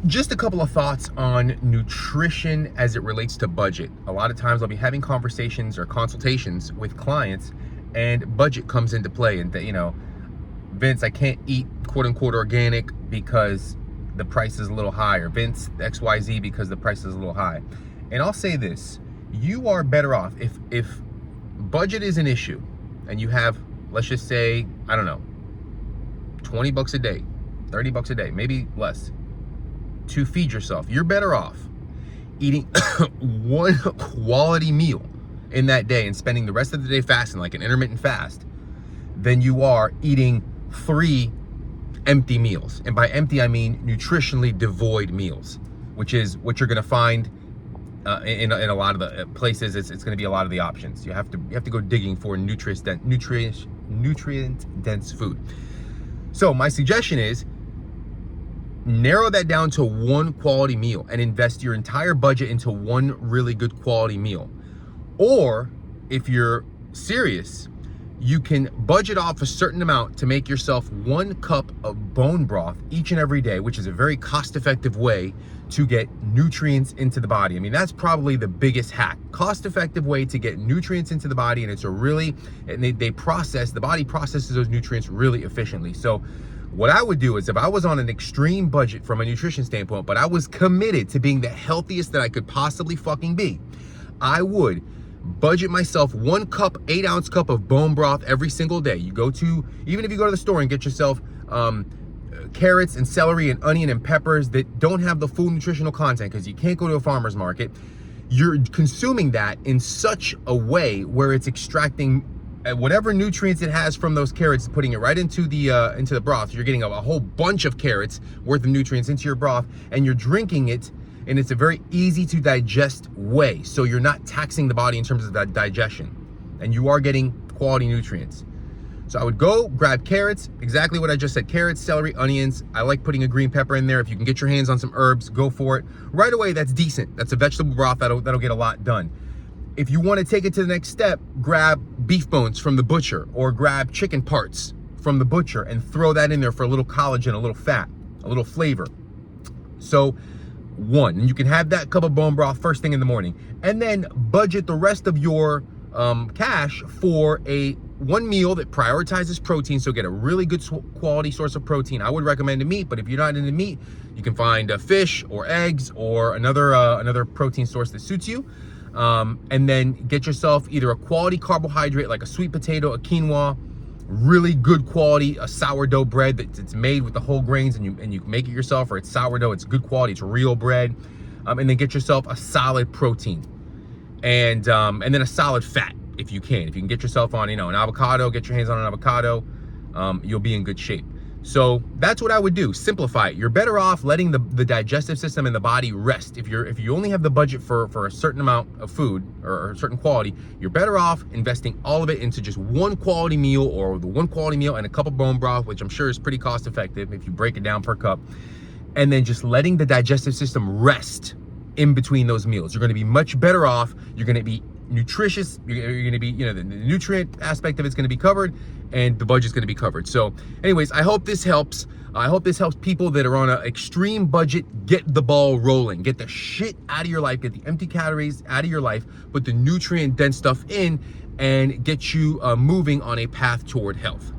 Just a couple of thoughts on nutrition as it relates to budget. A lot of times I'll be having conversations or consultations with clients and budget comes into play, and that, Vince, I can't eat quote unquote organic because the price is a little high, or Vince, XYZ, because the price is a little high. And I'll say this, you are better off if budget is an issue and you have, let's just say, I don't know, 20 bucks a day, 30 bucks a day, maybe less, to feed yourself. You're better off eating one quality meal in that day and spending the rest of the day fasting, like an intermittent fast, than you are eating 3 empty meals. And by empty, I mean nutritionally devoid meals, which is what you're gonna find in a lot of the places. It's going to be a lot of the options. You have to go digging for nutrient dense food. So my suggestion is narrow that down to one quality meal and invest your entire budget into one really good quality meal. Or if you're serious, you can budget off a certain amount to make yourself 1 cup of bone broth each and every day, which is a very cost-effective way to get nutrients into the body. I mean, that's probably the biggest hack. Cost-effective way to get nutrients into the body, and it's the body processes those nutrients really efficiently. So what I would do is, if I was on an extreme budget from a nutrition standpoint, but I was committed to being the healthiest that I could possibly fucking be, I would budget myself 1 cup, 8-ounce cup of bone broth every single day. Even if you go to the store and get yourself carrots and celery and onion and peppers that don't have the full nutritional content, because you can't go to a farmer's market, you're consuming that in such a way where it's extracting whatever nutrients it has from those carrots, putting it right into the broth. You're getting a whole bunch of carrots worth of nutrients into your broth, and you're drinking it, and it's a very easy to digest way. So you're not taxing the body in terms of that digestion, and you are getting quality nutrients. So I would go grab carrots, exactly what I just said, carrots, celery, onions. I like putting a green pepper in there. If you can get your hands on some herbs, go for it. Right away, that's decent. That's a vegetable broth that'll get a lot done. If you want to take it to the next step, grab beef bones from the butcher, or grab chicken parts from the butcher and throw that in there for a little collagen, a little fat, a little flavor. So and you can have that cup of bone broth first thing in the morning, and then budget the rest of your cash for one meal that prioritizes protein. So get a really good quality source of protein. I would recommend a meat, but if you're not into meat, you can find fish or eggs or another protein source that suits you. And then get yourself either a quality carbohydrate like a sweet potato, a quinoa, really good quality, a sourdough bread that's made with the whole grains, and you make it yourself, or it's sourdough, it's good quality, it's real bread. And then get yourself a solid protein, and then a solid fat if you can. If you can get yourself on, an avocado, get your hands on an avocado, you'll be in good shape. So that's what I would do. Simplify it. You're better off letting the digestive system and the body rest. If you only have the budget for a certain amount of food or a certain quality, you're better off investing all of it into just one quality meal, or the one quality meal and a cup of bone broth, which I'm sure is pretty cost effective if you break it down per cup, and then just letting the digestive system rest in between those meals. You're going to be much better off. You're going to be nutritious. You're going to be, the nutrient aspect of it's going to be covered, and the budget's going to be covered. So anyways, I hope this helps. I hope this helps people that are on an extreme budget get the ball rolling, get the shit out of your life, get the empty calories out of your life, put the nutrient dense stuff in, and get you moving on a path toward health.